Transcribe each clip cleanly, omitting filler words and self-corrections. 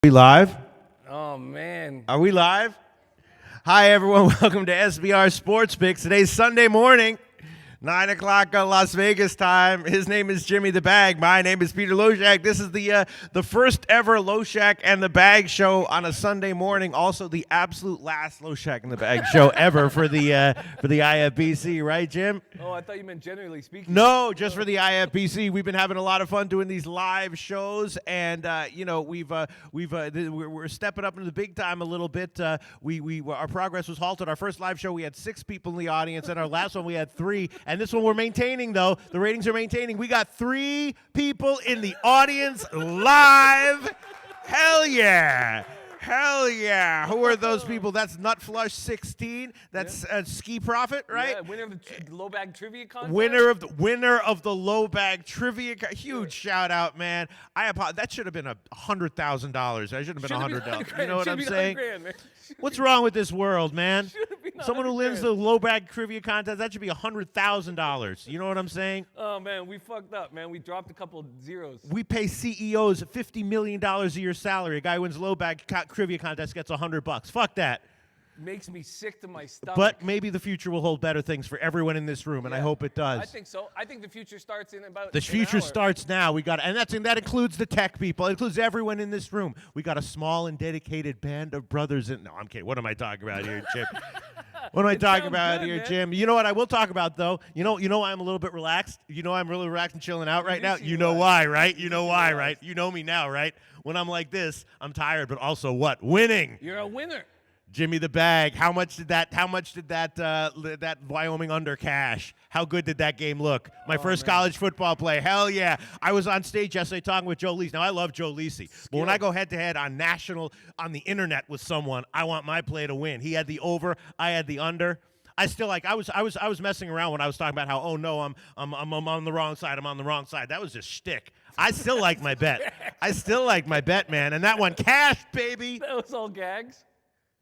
We live? Oh, man. Are we live? Hi, everyone. Welcome to SBR Sports Picks. Today's Sunday morning, 9 o'clock on Las Vegas time. His name is Jimmy the Bag. My name is Peter Loshak. This is the first ever Loshak and the Bag show on a Sunday morning. Also, the absolute last Loshak and the Bag show ever for the IFBC, right, Jim? Oh, I thought you meant generally speaking. No, just for the IFBC. We've been having a lot of fun doing these live shows, and we're stepping up into the big time a little bit. Our progress was halted. Our first live show we had 6 people in the audience, and our last one we had 3. And this one we're maintaining, though. The ratings are maintaining. We got 3 people in the audience live. Hell yeah. Hell yeah. Who are those people? That's Nutflush16. That's Ski Profit, right? Yeah, winner of the low bag trivia contest. Winner of the low bag trivia. Huge shout out, man. That should have been $100,000. That should have been $100,000. You know what I'm saying? $100,000, what's wrong with this world, man? Someone who wins the low bag trivia contest, that should be $100,000. You know what I'm saying? Oh, man, we fucked up, man. We dropped a couple zeros. We pay CEOs $50 million a year salary. A guy who wins low bag trivia contest gets $100. Fuck that. Makes me sick to my stomach. But maybe the future will hold better things for everyone in this room, and I hope it does. I think so. I think the future starts in about the future starts now. That includes the tech people. It includes everyone in this room. We got a small and dedicated band of brothers. No, I'm kidding. What am I talking about here, Jim? What am I talking about here, man? Jim? You know what I will talk about, though? You know why I'm a little bit relaxed? You know I'm really relaxed and chilling out right now? You know why, right? You know why, right? You know me now, right? When I'm like this, I'm tired, but also what? Winning. You're a winner. Jimmy the Bag. How much did that Wyoming under cash? How good did that game look? My first college football play. Hell yeah. I was on stage yesterday talking with Joe Lisi. Now I love Joe Lisi. But when I go head to head on the internet with someone, I want my play to win. He had the over, I had the under. I was messing around when I was talking about how, oh no, I'm on the wrong side. I'm on the wrong side. That was just shtick. I still like my bet. Man. And that one cashed, baby. That was all gags.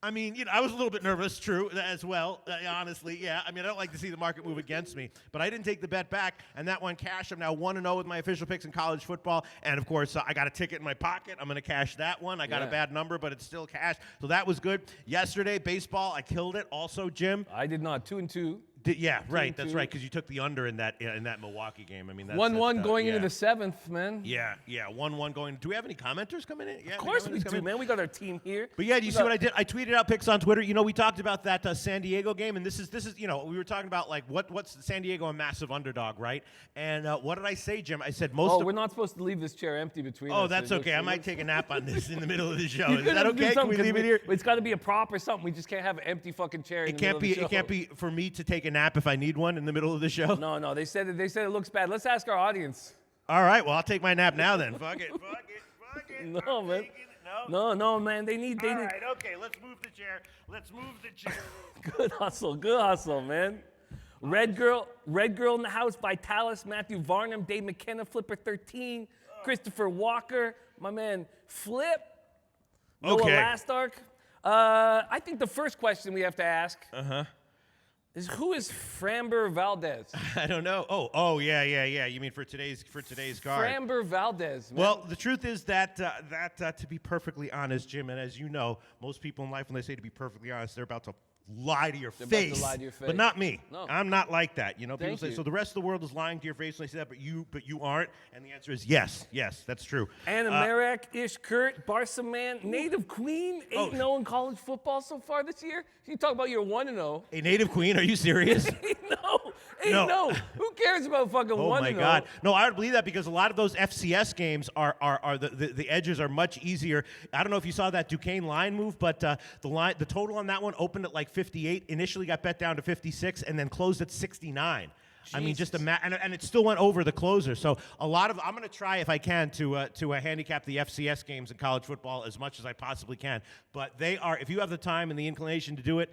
I mean, I was a little bit nervous, true, as well, honestly, yeah. I mean, I don't like to see the market move against me, but I didn't take the bet back, and that one cashed. I'm now 1-0 with my official picks in college football, and, of course, I got a ticket in my pocket. I'm going to cash that one. I got a bad number, but it's still cash, so that was good. Yesterday, baseball, I killed it. Also, Jim. I did not. 2-2. Yeah, right. That's right, because you took the under in that Milwaukee game. I mean, that's 1-1 going into the 7th, man. Yeah, 1-1 going. Do we have any commenters coming in? Yeah, of course we do, man. We got our team here. But yeah, do you see what I did? I tweeted out picks on Twitter. We talked about that San Diego game, and this is we were talking about like what's San Diego a massive underdog, right? And what did I say, Jim? I said we're not supposed to leave this chair empty between us. Oh, that's okay. I might take a nap on this in the middle of the show. Is that okay? Can we leave it here? It's got to be a prop or something. We just can't have an empty fucking chair. It can't be for me to take a nap if I need one in the middle of the show. No. They said it looks bad. Let's ask our audience. All right. Well, I'll take my nap now then. Fuck it. No, man. No, man. They need. All right. Okay. Let's move the chair. Good hustle, man. Red Girl in the House, Vitalis, Matthew Varnum, Dave McKenna, Flipper 13, Christopher Walker, my man Flip, Noah Lastark. I think the first question we have to ask is who is Framber Valdez? I don't know. Oh, yeah. You mean for today's card? Framber Valdez. Man. Well, the truth is that to be perfectly honest, Jim, and as you know, most people in life, when they say to be perfectly honest, they're about to lie to your face. But not me. No. I'm not like that. People say, so the rest of the world is lying to your face when they say that, but you aren't. And the answer is yes, that's true. Anna Merrick, Ish Kurt, Barca Man, Native Queen, 8-0 in college football so far this year. You talk about your 1-0. A Native Queen? Are you serious? 8-0. Who cares about fucking 1-0? Oh my God. No, I would believe that because a lot of those FCS games are the edges are much easier. I don't know if you saw that Duquesne line move, but the total on that one opened at like 58, initially got bet down to 56, and then closed at 69. Jesus. I mean, just and it still went over the closer. So I'm going to try if I can to handicap the FCS games in college football as much as I possibly can. But they are, if you have the time and the inclination to do it,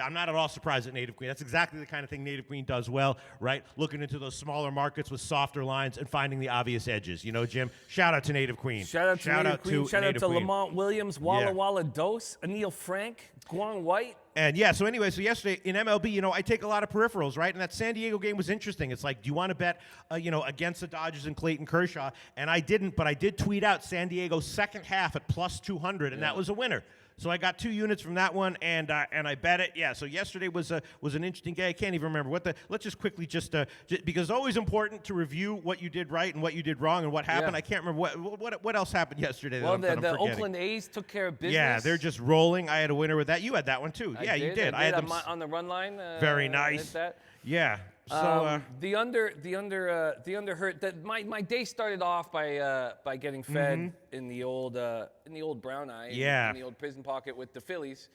I'm not at all surprised at Native Queen. That's exactly the kind of thing Native Queen does well, right? Looking into those smaller markets with softer lines and finding the obvious edges. Jim. Shout out to Native Queen. Shout out to Native Queen. Shout out to Lamont Williams, Walla Walla Dose, Anil Frank, Guang White. And yeah, so anyway, so yesterday in MLB, you know, I take a lot of peripherals, right? And that San Diego game was interesting. It's like, do you want to bet, you know, against the Dodgers and Clayton Kershaw? And I didn't, but I did tweet out San Diego's second half at plus 200, and that was a winner. So I got 2 units from that one, and I bet it. Yeah. So yesterday was an interesting day. I can't even remember what the. Let's just quickly just because it's always important to review what you did right and what you did wrong and what happened. Yeah. I can't remember what else happened yesterday. Well, that I'm the forgetting. Oakland A's took care of business. Yeah, they're just rolling. I had a winner with that. You had that one too. I You did. I had them on the run line. very I nice. hit that. Yeah. So the under hurt. That my day started off by getting fed in the old brown eye. Yeah. In the old prison pocket with the Phillies.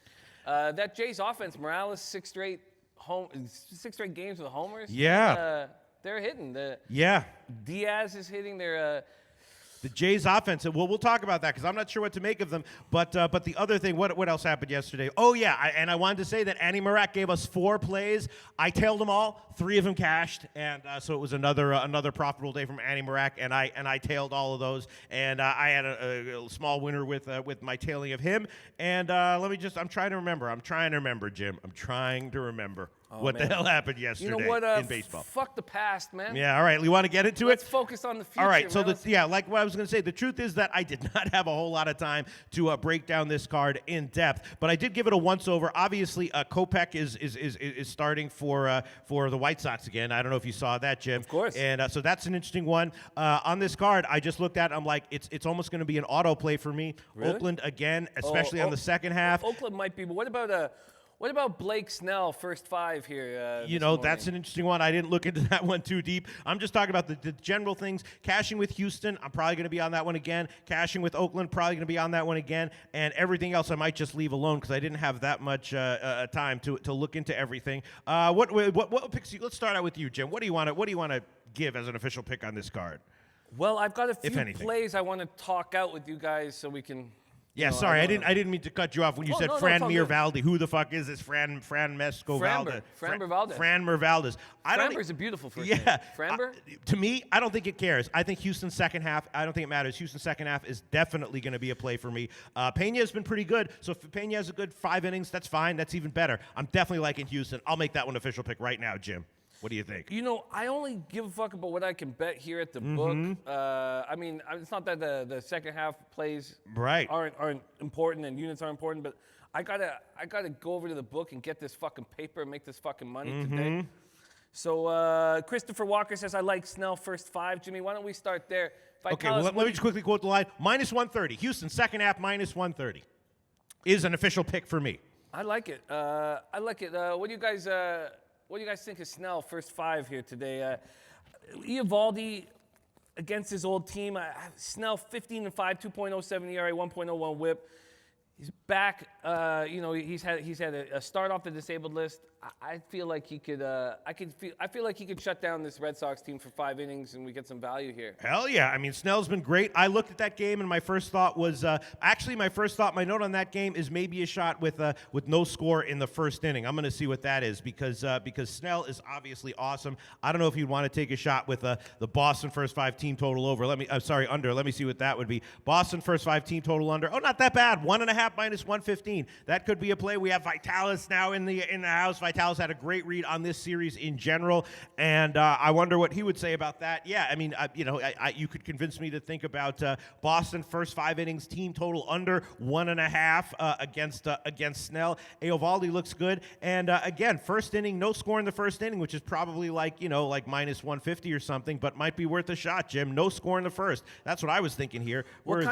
That Jays offense, Morales 6 straight games with homers. Yeah. They're hitting. yeah. Diaz is hitting. They're The Jays offense, well, we'll talk about that because I'm not sure what to make of them. But the other thing, what else happened yesterday? Oh, yeah, and I wanted to say that Andy Marak gave us 4 plays. I tailed them all. 3 of them cashed, and so it was another profitable day from Andy Marak, and I tailed all of those. And I had a small winner with my tailing of him. And I'm trying to remember. Jim. I'm trying to remember. What man. the hell happened yesterday You know what? in baseball? Fuck the past, man. Yeah, all right. You want to get into Let's it? focus on the future. All right. So, man. like what I was going to say, the truth is that I did not have a whole lot of time to break down this card in depth, but I did give it a once-over. Obviously, Kopech is starting for the White Sox again. I don't know if you saw that, Jim. Of course. And so that's an interesting one. On this card, I just looked at it. I'm like, it's almost going to be an autoplay for me. Really? Oakland again, especially on the second half. Oakland might be, but what about Blake Snell, first 5 here? You know, that's an interesting one. I didn't look into that one too deep. I'm just talking about the general things. Cashing with Houston, I'm probably going to be on that one again. Cashing with Oakland, probably going to be on that one again. And everything else I might just leave alone because I didn't have that much time to look into everything. What picks you? Let's start out with you, Jim. What do you want to give as an official pick on this card? Well, I've got a few anything. plays I want to talk out with you guys so we can. Yeah, you know, sorry, I didn't mean to cut you off when you said no, Fran it's all good. Mirvaldi. Who the fuck is this Fran Mesco Valdes? Framber Valdez. Fran Mervaldes. Framber's a beautiful first name. Yeah. Framber? To me, I don't think it cares. I think Houston's second half, I don't think it matters. Houston's second half is definitely going to be a play for me. Pena's been pretty good, so if Pena has a good 5 innings, that's fine. That's even better. I'm definitely liking Houston. I'll make that one official pick right now, Jim. What do you think? You know, I only give a fuck about what I can bet here at the book. I mean, it's not that the second half plays aren't important and units aren't important, but I gotta go over to the book and get this fucking paper and make this fucking money today. So Christopher Walker says I like Snell first 5. Jimmy, why don't we start there? Okay, well, let me just quickly quote the line. Minus 130. Houston second half minus 130 is an official pick for me. I like it. What do you guys think of Snell first 5 here today? Eovaldi against his old team. Snell 15-5, 2.07 ERA, 1.01 WHIP. He's back. He's had a start off the disabled list. I feel like he could. I feel like he could shut down this Red Sox team for 5 innings, and we get some value here. Hell yeah! I mean, Snell's been great. I looked at that game, and my first thought was my note on that game is maybe a shot with no score in the first inning. I'm going to see what that is because Snell is obviously awesome. I don't know if you'd want to take a shot with the Boston first 5 team total over. Under. Let me see what that would be. Boston first 5 team total under. Oh, not that bad. 1.5 minus 115. That could be a play. We have Vitalis now in the house. Vitalis had a great read on this series in general, and I wonder what he would say about that. Yeah, I mean, you could convince me to think about Boston first 5 innings team total under 1.5 against Snell. Eovaldi looks good, and again, first inning, no score in the first inning, which is probably like minus 150 or something, but might be worth a shot. Jim, no score in the first. That's what I was thinking here. What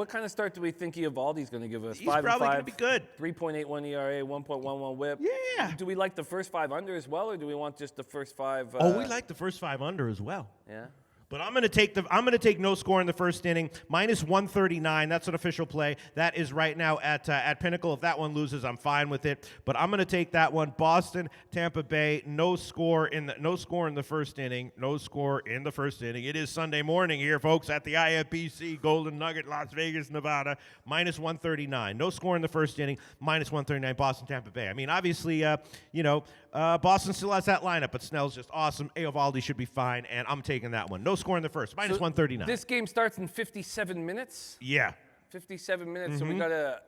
kind of start do we think Eovaldi's going to give us? He's probably going to be good. 3.81 ERA, 1.11 WHIP. Yeah. Do we like the first 5 under as well, or do we want just the first 5? We like the first 5 under as well. Yeah. But I'm going to take no score in the first inning, minus 139. That's an official play. That is right now at Pinnacle. If that one loses, I'm fine with it. But I'm going to take that one. Boston, Tampa Bay, no score in the first inning. No score in the first inning. It is Sunday morning here, folks, at the IFBC Golden Nugget, Las Vegas, Nevada. Minus 139. No score in the first inning. Minus 139. Boston, Tampa Bay. I mean, obviously, Boston still has that lineup, but Snell's just awesome. Eovaldi should be fine, and I'm taking that one. No score in the first. Minus 139. This game starts in 57 minutes? Yeah. 57 minutes, so we got to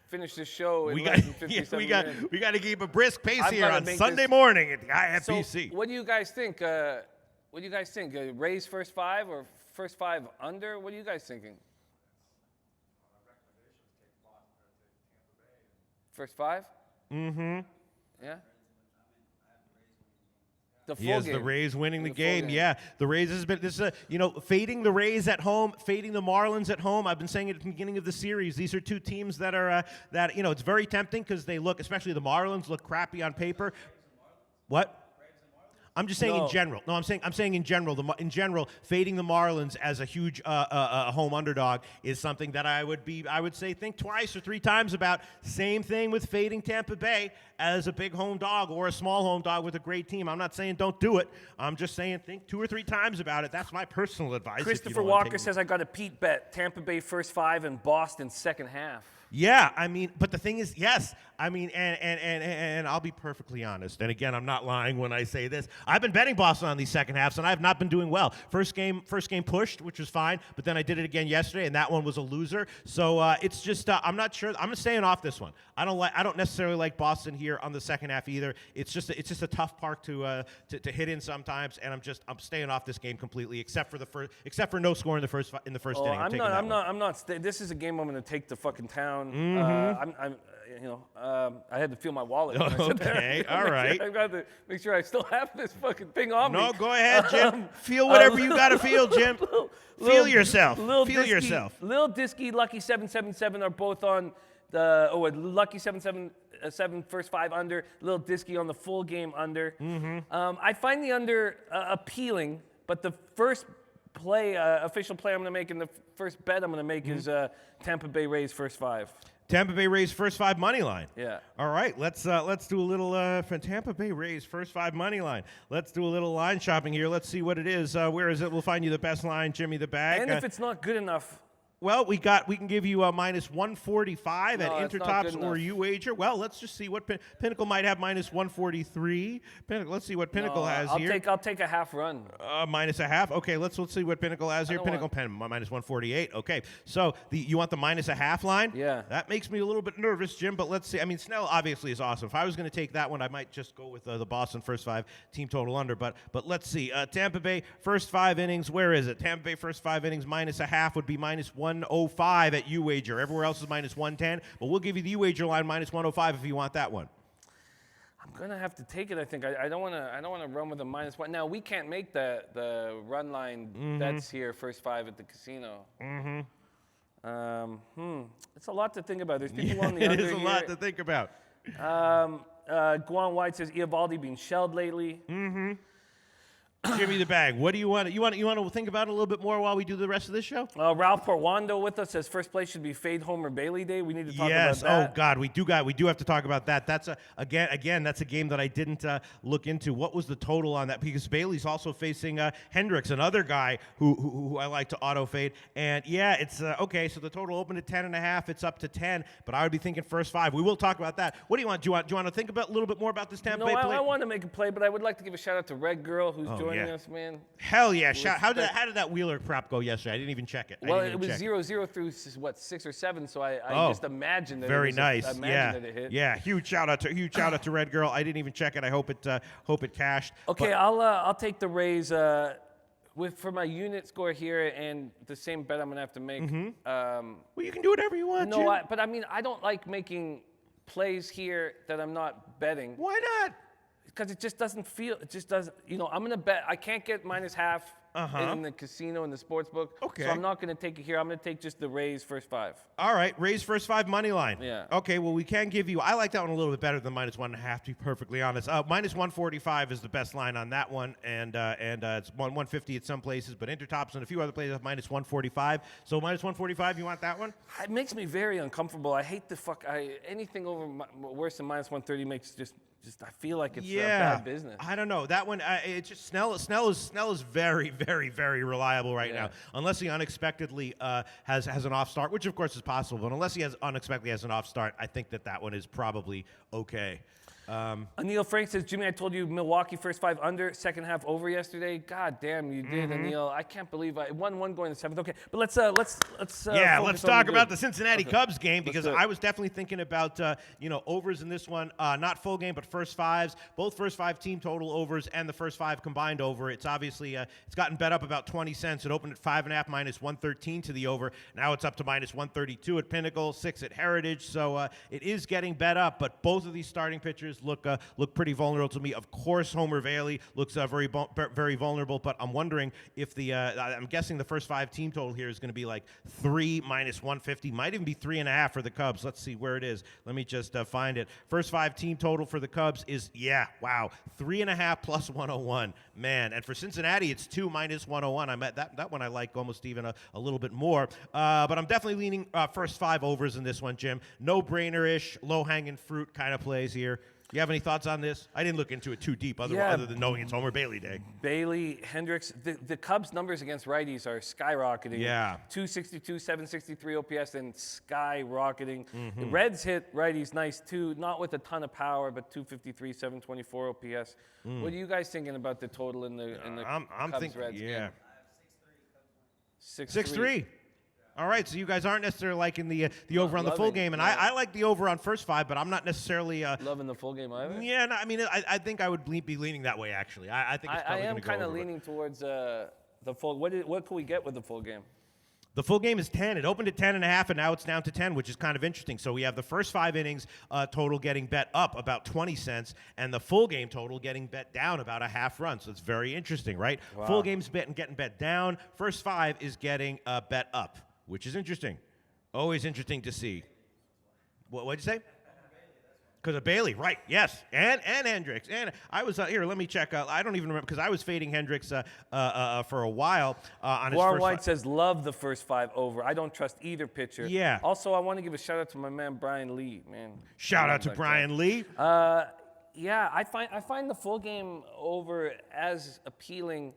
finish this show in We less got than 57 minutes. we got to keep a brisk pace I've here gotta on make Sunday this- morning at the IFBC. So, what do you guys think? What do you guys think? Raise first 5 or first 5 under? What are you guys thinking? First 5? Mm-hmm. Yeah. The full Yes, game. the Rays winning the full game. Yeah, the Rays has been fading the Rays at home, fading the Marlins at home. I've been saying it at the beginning of the series. These are two teams that are it's very tempting because they look, especially the Marlins, look crappy on paper. What? I'm just saying in general. No, I'm saying in general. In general, fading the Marlins as a huge home underdog is something that I would say think twice or three times about. Same thing with fading Tampa Bay as a big home dog or a small home dog with a great team. I'm not saying don't do it. I'm just saying think 2 or 3 times about it. That's my personal advice. Christopher Walker says I got a Pete bet. Tampa Bay first 5 and Boston second half. Yeah, I mean, but the thing is, yes, I mean, and I'll be perfectly honest. And again, I'm not lying when I say this. I've been betting Boston on these second halves, and I have not been doing well. First game pushed, which was fine, but then I did it again yesterday, and that one was a loser. So it's just I'm not sure. I'm staying off this one. I don't necessarily like Boston here on the second half either. It's just a tough park to hit in sometimes, and I'm staying off this game completely, except for no score in the first inning. I'm not. This is a game I'm going to take to fucking town. I had to feel my wallet. When I said that. Okay, all right. I've got to make sure I still have this fucking thing on me. No, go ahead, Jim. Feel whatever you got to feel, Jim. Feel yourself. Feel yourself. Lil Diskey, Lucky 777 are both on the Lucky 777 first 5 under. Lil Diskey on the full game under. I find the under appealing, but the first official play I'm going to make and the first bet I'm going to make is Tampa Bay Rays first 5. Tampa Bay Rays first 5 money line. Yeah. All right, let's do a little for Tampa Bay Rays first 5 money line. Let's do a little line shopping here. Let's see what it is. Where is it? We'll find you the best line, Jimmy the Bag. And if it's not good enough. Well, we can give you a minus 145 at Intertops or UWager. Well, let's just see what Pinnacle might have minus 143. Let's see what Pinnacle has here. I'll take a half run. Minus a half. Okay, let's see what Pinnacle has here. Pinnacle minus 148. Okay, so you want the minus a half line? Yeah. That makes me a little bit nervous, Jim. But let's see. I mean, Snell obviously is awesome. If I was going to take that one, I might just go with the Boston first 5 team total under. But let's see. Tampa Bay first 5 innings. Where is it? Tampa Bay first 5 innings minus a half would be minus 105 at UWager. Everywhere else is minus 110, but we'll give you the UWager line minus 105 if you want that one. I'm gonna have to take it. I think I don't want to run with a minus 1. Now we can't make the run line bets here first 5 at the casino. It's a lot to think about. There's people on the under It is a here. lot to think about. Guan White says Eovaldi being shelled lately. Jimmy the Bag. What do you want? You want to think about it a little bit more while we do the rest of this show? Ralph Porwando with us says first place should be Fade Homer Bailey Day. We need to talk Yes. about that. Oh God, we do have to talk about that. That's again that's a game that I didn't look into. What was the total on that? Because Bailey's also facing Hendricks, another guy who I like to auto fade. And yeah, it's okay. So the total opened at 10.5. It's up to 10. But I would be thinking first 5. We will talk about that. What do you want? Do you want to think about a little bit more about this Tampa Bay play? I want to make a play, but I would like to give a shout out to Red Girl who's joining us, man. Hell yeah! How did that Wheeler prop go yesterday? I didn't even check it. Well, it was 0-0 through 6 or 7, so I just imagined that. Very it was nice. that it hit. Yeah. Huge shout out to Red Girl. I didn't even check it. I hope it cashed. Okay, I'll take the Rays for my unit score here and the same bet I'm gonna have to make. Well, you can do whatever you want. No, Jim. but I mean I don't like making plays here that I'm not betting. Why not? Because it just doesn't feel. It just doesn't. I'm gonna bet. I can't get minus half in the casino in the sports book. Okay. So I'm not gonna take it here. I'm gonna take just the Rays first 5. All right, Rays first 5 money line. Yeah. Okay, well we can give you. I like that one a little bit better than minus 1.5. To be perfectly honest, minus 145 is the best line on that one, and it's 150 at some places, but Intertops and a few other places have minus 145. So minus 145, you want that one? It makes me very uncomfortable. I hate anything over worse than minus 130 makes just I feel like it's bad business. I don't know. That one, it's just Snell is very, very, very reliable right now. Unless he unexpectedly has an off start, which of course is possible, but unless he unexpectedly has an off start, I think that one is probably okay. Anil Frank says, Jimmy, I told you Milwaukee first 5 under, second half over yesterday. God damn, you did, Anil. I can't believe I 1-1 going to 7th. Okay, but let's let's talk about the Cincinnati Cubs game because Let's do it. I was definitely thinking about overs in this one. Not full game, but first fives. Both first 5 team total overs and the first 5 combined over. It's obviously it's gotten bet up about 20 cents. It opened at 5.5 minus 113 to the over. Now it's up to minus 132 at Pinnacle, 6 at Heritage. So it is getting bet up. But both of these starting pitchers look pretty vulnerable to me. Of course, Homer Bailey looks very vulnerable. But I'm wondering if I'm guessing the first 5 team total here is going to be like 3 minus 150. Might even be 3.5 for the Cubs. Let's see where it is. Let me just find it. First 5 team total for the Cubs is 3.5 plus 101. Man, and for Cincinnati, it's 2 minus 101. I met that one I like almost even a little bit more. But I'm definitely leaning first 5 overs in this one, Jim. No-brainer-ish, low-hanging fruit kind of plays here. You have any thoughts on this? I didn't look into it too deep other than knowing it's Homer Bailey Day. Bailey, Hendricks, the Cubs' numbers against righties are skyrocketing. Yeah. 262, 763 OPS, and skyrocketing. The Reds hit righties nice too, not with a ton of power, but 253, 724 OPS. What are you guys thinking about the total in the I'm thinking, Cubs-Reds game? 6-3. All right, so you guys aren't necessarily liking the over on the full game, and I like the over on first 5, but I'm not necessarily loving the full game either. Yeah, no, I mean, I think I would be leaning that way actually. I think it's probably going to go over. I am kind of leaning towards the full. What can we get with the full game? The full game is 10. It opened at 10.5, and now it's down to 10, which is kind of interesting. So we have the first 5 innings total getting bet up about 20 cents, and the full game total getting bet down about a half run. So it's very interesting, right? Wow. Full game's getting bet down. First 5 is getting bet up, which is interesting. Always interesting to see. What'd you say? Because of Bailey, right? Yes, and Hendricks, and I was here. Let me check. I don't even remember because I was fading Hendricks for a while on his Warren first. White says love the first 5 over. I don't trust either pitcher. Yeah. Also, I want to give a shout out to my man Brian Lee. Man. Shout out to Brian Lee. Yeah, I find the full game over as appealing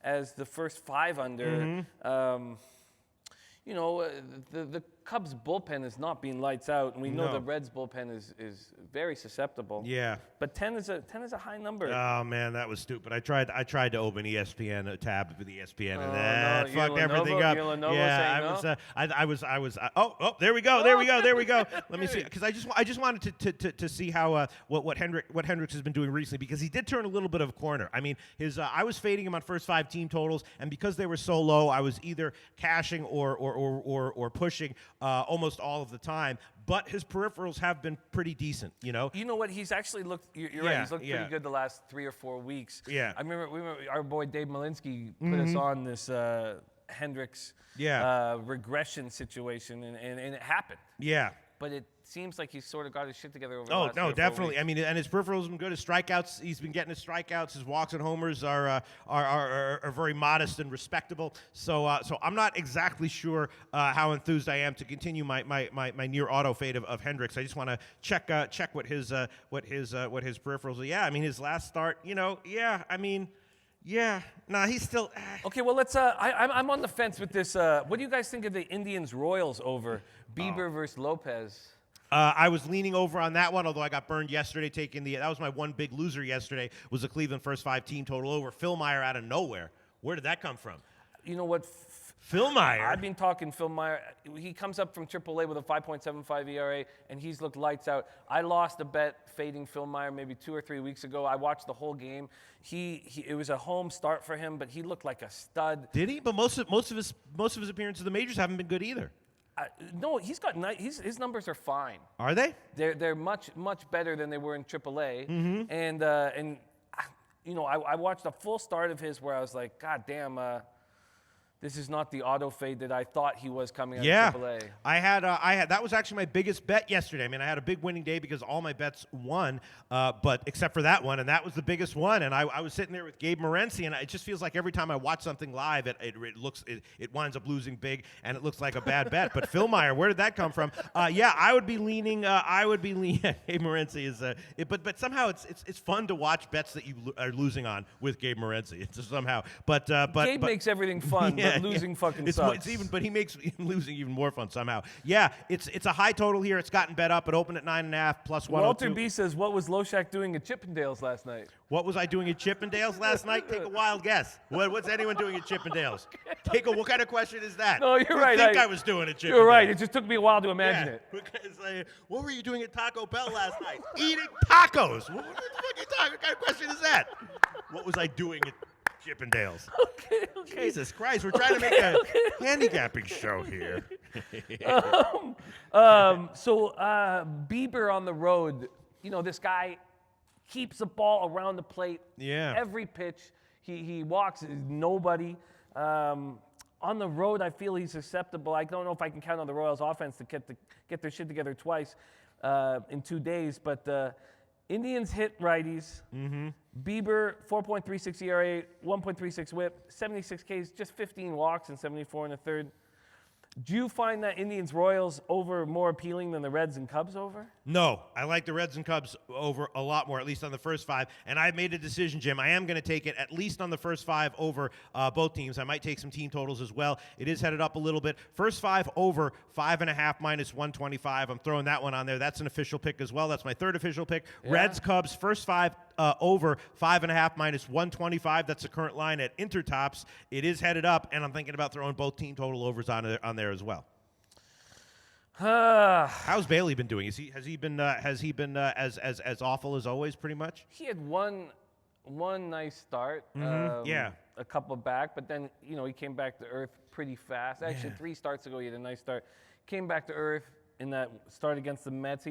as the first 5 under. The Cubs bullpen is not being lights out, and we know the Reds bullpen is very susceptible. Yeah. But 10 is a high number. Oh man, that was stupid. I tried to open ESPN a tab with ESPN, and Oh, that no, fucked Lenovo- everything up. Lenovo Yeah, saying I was. Oh, there we go. Let me see, because I just wanted to see how what Hendricks has been doing recently, because he did turn a little bit of a corner. I mean, his I was fading him on first 5 team totals, and because they were so low, I was either cashing or pushing almost all of the time. But his peripherals have been pretty decent, You know what? He's actually looked. You're right. He's looked pretty good the last 3 or 4 weeks. Yeah. I remember our boy Dave Malinsky put us on this Hendricks regression situation, and it happened. Yeah. But it seems like he's sort of got his shit together over the last 3 or 4 definitely. weeks. I mean, and his peripherals have been good. His strikeouts, he's been getting his strikeouts. His walks and homers are very modest and respectable. So I'm not exactly sure how enthused I am to continue my near auto fade of Hendricks. I just want to check what his peripherals are. Yeah, I mean, his last start, he's still. Okay, well, let's. I'm on the fence with this. What do you guys think of the Indians Royals over Bieber versus Lopez? I was leaning over on that one, although I got burned yesterday that was my one big loser yesterday, was the Cleveland first 5 team total over. Phil Meyer out of nowhere. Where did that come from? You know what? Phil Meyer. I've been talking Phil Meyer. He comes up from AAA with a 5.75 ERA, and he's looked lights out. I lost a bet fading Phil Meyer maybe 2 or 3 weeks ago. I watched the whole game. It was a home start for him, but he looked like a stud. Did he? But most of his appearances in the majors haven't been good either. No, he's got his numbers are fine. Are they? They're much better than they were in AAA. And I watched a full start of his where I was like, God damn, this is not the auto fade that I thought he was coming out of AAA. I had that was actually my biggest bet yesterday. I mean, I had a big winning day because all my bets won, but except for that one, and that was the biggest one. And I was sitting there with Gabe Morency, and it just feels like every time I watch something live, it winds up losing big, and it looks like a bad bet. But Phil Meyer, where did that come from? I would be leaning. Gabe Morency is, but somehow it's fun to watch bets that you are losing on with Gabe Morency. It's just somehow, but Gabe makes everything fun. Yeah. losing fucking It's sucks. but he makes losing even more fun somehow. Yeah, it's a high total here. It's gotten bet up. It opened at 9.5 plus 102. Walter B says, what was Loshak doing at Chippendales last night? What was I doing at Chippendales last night? Take a wild guess. What's anyone doing at Chippendales? What kind of question is that? No, you're right. I think I was doing at Chippendales. You're right. It just took me a while to imagine it. Because, what were you doing at Taco Bell last night? Eating tacos. What kind of question is that? What was I doing at Chippendales? Okay. Jesus Christ, we're trying to make a handicapping show here. So Bieber on the road, this guy keeps the ball around the plate. Yeah. Every pitch, he walks, nobody. On the road, I feel he's susceptible. I don't know if I can count on the Royals offense to get their shit together twice in 2 days, but Indians hit righties. Mm-hmm. Bieber, 4.36 ERA, 1.36 whip, 76 Ks, just 15 walks and 74 in the third. Do you find that Indians-Royals over more appealing than the Reds and Cubs over? No, I like the Reds and Cubs over a lot more, at least on the first 5. And I've made a decision, Jim. I am going to take it at least on the first 5 over both teams. I might take some team totals as well. It is headed up a little bit. First 5 over 5.5 minus 125. I'm throwing that one on there. That's an official pick as well. That's my third official pick. Yeah. Reds, Cubs, first 5 over 5.5 minus 125. That's the current line at Intertops. It is headed up, and I'm thinking about throwing both team total overs on there as well. How's Bailey been doing? Has he been as awful as always, pretty much? He had one nice start. Yeah. A couple back, but then he came back to earth pretty fast. Actually, 3 starts ago he had a nice start. Came back to earth in that start against the Mets.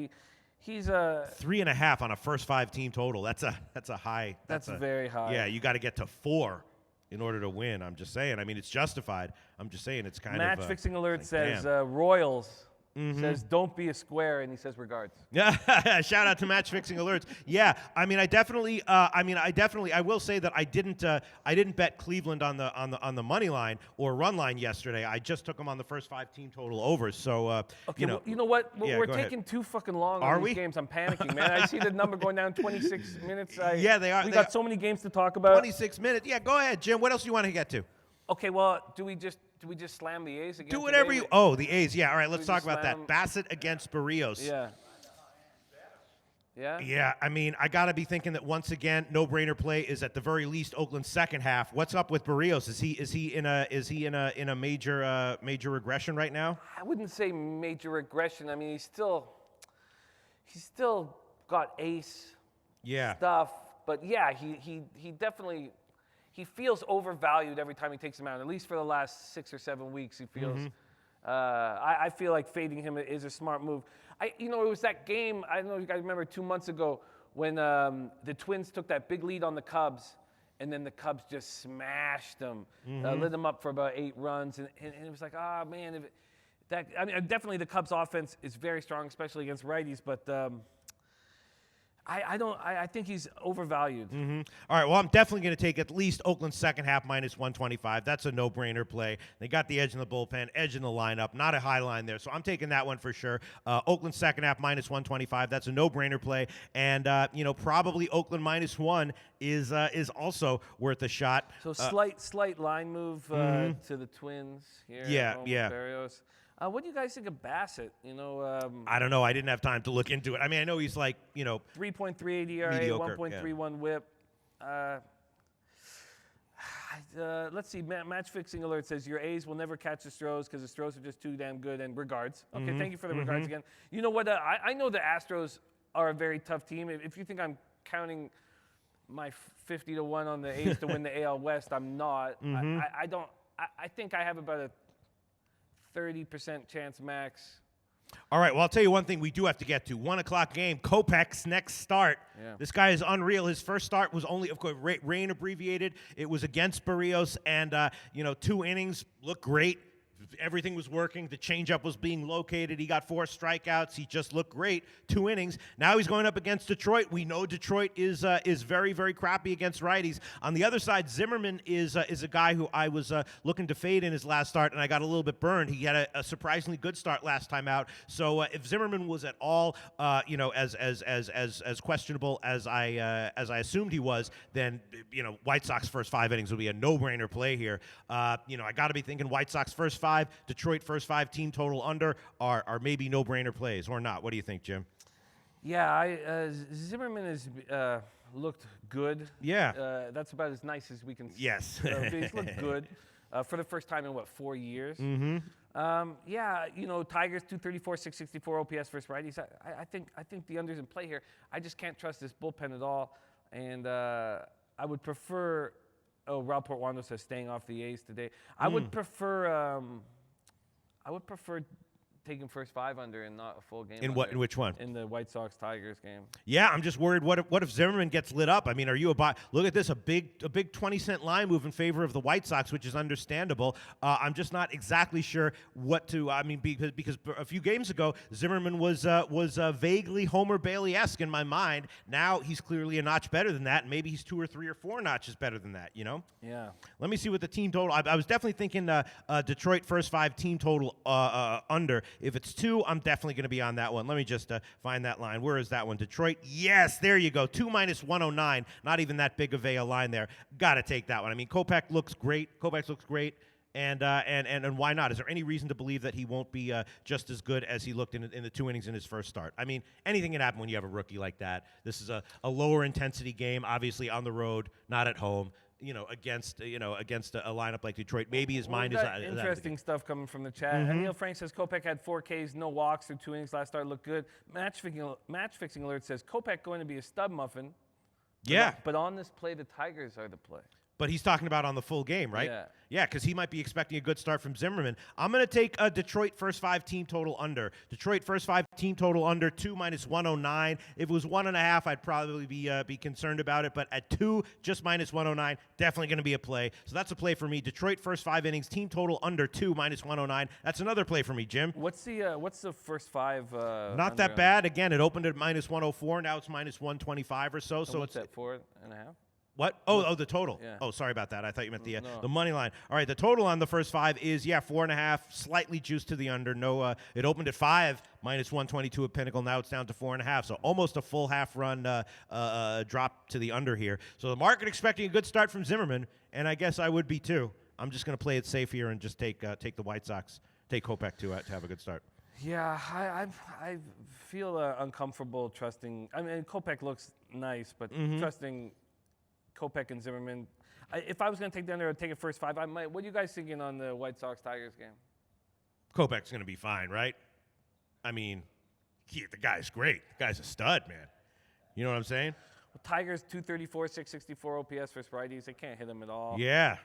He's a 3.5 on a first 5 team total. That's a high. That's very high. Yeah, you got to get to 4 in order to win. I'm just saying. I mean, it's justified. I'm just saying it's kind of. Match fixing alert says Royals. Says, don't be a square, and he says, regards. Yeah, shout out to Match Fixing Alerts. Yeah, I mean, I will say that I didn't bet Cleveland on the money line or run line yesterday. I just took them on the first 5 team total overs. So, okay, you know what? Yeah, we're taking too fucking long on these games. I'm panicking, man. I see the number going down 26 minutes. Yeah, they are. We got so many games to talk about. 26 minutes. Yeah, go ahead, Jim. What else do you want to get to? Okay, well, do we just slam the A's again? Do whatever you. Oh, the A's. Yeah. All right. Let's talk about that. Them? Bassett against Barrios. Yeah. Yeah. Yeah. I mean, I gotta be thinking that once again, no-brainer play is at the very least Oakland's second half. What's up with Barrios? Is he in a major regression right now? I wouldn't say major regression. I mean, he's still got ace. Yeah. Stuff, but yeah, he definitely. He feels overvalued every time he takes him out. At least for the last 6 or 7 weeks, he feels. I feel like fading him is a smart move. It was that game. I don't know if you guys remember 2 months ago when the Twins took that big lead on the Cubs, and then the Cubs just smashed them, lit them up for about 8 runs, and it was like, man, definitely the Cubs' offense is very strong, especially against righties, but. I think he's overvalued. All right, well, I'm definitely going to take at least Oakland's second half minus 125. That's a no-brainer play. They got the edge in the bullpen, edge in the lineup, not a high line there. So I'm taking that one for sure. Oakland's second half minus 125. That's a no-brainer play. And, probably Oakland minus 1 is also worth a shot. So slight line move to the Twins here. Yeah. Barrios. What do you guys think of Bassett? I don't know. I didn't have time to look into it. I mean, I know he's like, 3.38 ERA, 1.31 whip. Let's see. Match Fixing Alert says your A's will never catch the Stros because the Stros are just too damn good. And regards. Okay, thank you for the regards again. You know what? I know the Astros are a very tough team. If you think I'm counting my 50-1 on the A's to win the AL West, I'm not. I don't. I think I have about a 30% chance max. All right, well, I'll tell you one thing we do have to get to. 1 o'clock game, Kopech's next start. Yeah. This guy is unreal. His first start was only, of course, rain abbreviated. It was against Barrios, and, 2 innings, looked great. everything was working. The changeup was being located. He got 4 strikeouts. He just looked great. 2 innings. Now he's going up against Detroit. We know Detroit is very, very crappy against righties. On the other side, Zimmerman is a guy who I was looking to fade in his last start, and I got a little bit burned. He had a surprisingly good start last time out. So if Zimmerman was at all, as questionable as I assumed he was, then White Sox first 5 innings would be a no-brainer play here. I got to be thinking White Sox first 5, Detroit first 5 team total under are maybe no-brainer plays or not. What do you think, Jim? Yeah, Zimmerman has looked good. Yeah. That's about as nice as we can. Yes. He's looked good for the first time in 4 years. Mm-hmm. Tigers 234, 664 OPS versus righties. I think the under's in play here. I just can't trust this bullpen at all, and I would prefer. Oh, Rob Portwando says staying off the A's today. I would prefer taking first 5 under and not a full game. In which one? In the White Sox-Tigers game. Yeah, I'm just worried. What if Zimmerman gets lit up? I mean, are you a buy? Look at this, a big 20-cent line move in favor of the White Sox, which is understandable. I'm just not exactly sure what to. I mean, because a few games ago Zimmerman was vaguely Homer Bailey-esque in my mind. Now he's clearly a notch better than that, and maybe he's 2 or 3 or 4 notches better than that. Yeah. Let me see what the team total. I was definitely thinking Detroit first 5 team total under. If it's 2, I'm definitely going to be on that one. Let me just find that line. Where is that one? Detroit. Yes, there you go. 2 minus 109. Not even that big of a line there. Got to take that one. I mean, Kopech looks great. And why not? Is there any reason to believe that he won't be just as good as he looked in the 2 innings in his first start? I mean, anything can happen when you have a rookie like that. This is a lower intensity game, obviously on the road, not at home. Against a lineup like Detroit, maybe his mind is interesting stuff coming from the chat. Mm-hmm. Neil Frank says Kopech had 4 Ks, no walks through 2 innings last start. Looked good. Match fixing alert says Kopech going to be a stub muffin. Yeah, but on this play, the Tigers are the play. But he's talking about on the full game, right? Yeah, because he might be expecting a good start from Zimmerman. I'm going to take a Detroit first 5 team total under. Detroit first 5 team total under 2 minus 109. If it was 1.5, I'd probably be concerned about it. But at 2, just minus 109, definitely going to be a play. So that's a play for me. Detroit first 5 innings team total under 2 minus 109. That's another play for me, Jim. What's the first 5? Not that bad. Again, it opened at minus 104. Now it's minus 125 or so. So what's that 4.5? What? Oh, the total. Yeah. Oh, sorry about that. I thought you meant the money line. All right, the total on the first 5 is 4.5, slightly juiced to the under. No, it opened at 5, minus 122 at Pinnacle. Now it's down to 4.5, so almost a full half run drop to the under here. So the market expecting a good start from Zimmerman, and I guess I would be too. I'm just going to play it safe here and just take the White Sox, take Kopech to have a good start. Yeah, I feel uncomfortable trusting. I mean, Kopech looks nice, but trusting Kopech and Zimmerman. If I was going to take the under, I'd take it first 5. I might. What are you guys thinking on the White Sox-Tigers game? Kopech's going to be fine, right? I mean, the guy's great. The guy's a stud, man. You know what I'm saying? Well, Tigers 234, 664 OPS versus righties. They can't hit him at all. Yeah.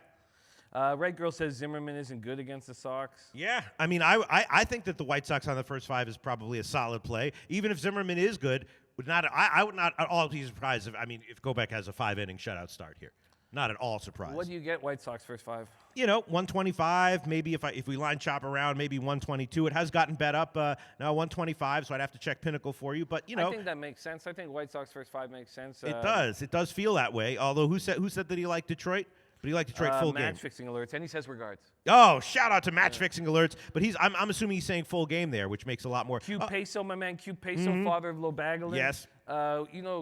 Red Girl says Zimmerman isn't good against the Sox. Yeah, I mean, I think that the White Sox on the first 5 is probably a solid play. Even if Zimmerman is good, I would not at all be surprised if Kopech has a 5-inning shutout start here. Not at all surprised. What do you get White Sox first 5? 125. Maybe if we line chop around, maybe 122. It has gotten bet up now 125, so I'd have to check Pinnacle for you. But I think that makes sense. I think White Sox first 5 makes sense. It does. It does feel that way. Although who said that he liked Detroit? But he liked Detroit full game. Match fixing alerts, and he says regards. Oh, shout out to match fixing alerts. But I'm assuming he's saying full game there, which makes a lot more. Q Peso, my man, Q Peso, father of Lobagalin. Yes.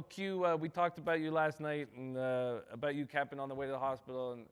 Q, we talked about you last night and about you capping on the way to the hospital. And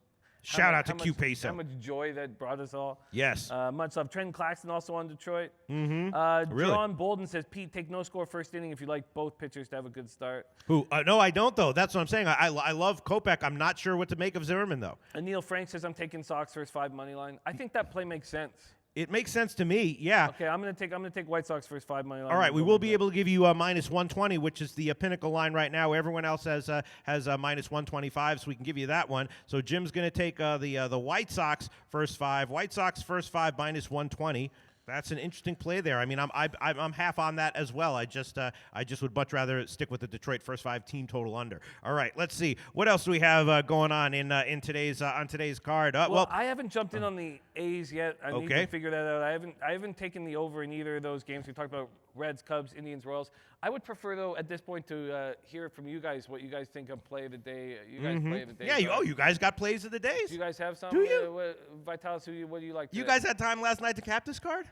shout out to Q Peso. How much joy that brought us all. Yes. Much love. Trent Claxton also on Detroit. Really? John Bolden says, Pete, take no score first inning if you like both pitchers to have a good start. Who? No, I don't, though. That's what I'm saying. I love Kopech. I'm not sure what to make of Zimmerman, though. And Neil Frank says, I'm taking Sox first 5 money line. I think that play makes sense. It makes sense to me, yeah. Okay, I'm gonna take White Sox first 5 money line. All right, we will be able to give you a minus 120, which is the Pinnacle line right now. Everyone else has minus 125, so we can give you that one. So Jim's going to take the White Sox first 5. White Sox first 5 minus 120. That's an interesting play there. I mean, I'm half on that as well. I just would much rather stick with the Detroit first 5 team total under. All right, let's see what else do we have going on in today's on today's card. Well, I haven't jumped in on the A's yet. I need Okay. to figure that out. I haven't taken the over in either of those games. We talked about Reds, Cubs, Indians, Royals. I would prefer though at this point to hear from you guys what you guys think of play of the day. You guys play of the day. Yeah, you guys got plays of the days. Do you guys have some? Do you? Vitalis, what do you like? You today? guys had time last night to cap this card?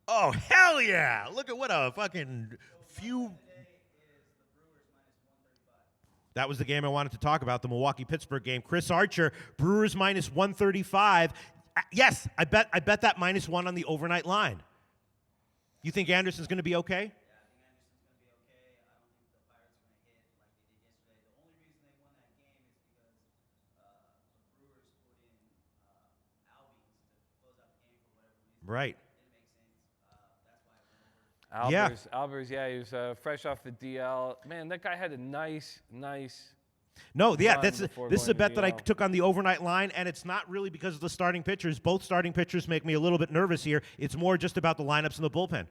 Oh, hell yeah. Look at what a fucking few. That was the game I wanted to talk about, the Milwaukee-Pittsburgh game. Chris Archer, Brewers minus 135. Yes, I bet that -1 on the overnight line. You think Anderson's going to be okay? Right. Albers, yeah, he was fresh off the DL. Man, that guy had a nice. No, yeah, run this before is a going bet to that I DL. took on the overnight line, and it's not really because of the starting pitchers. Both starting pitchers make me a little bit nervous here. It's more just about the lineups in the bullpen.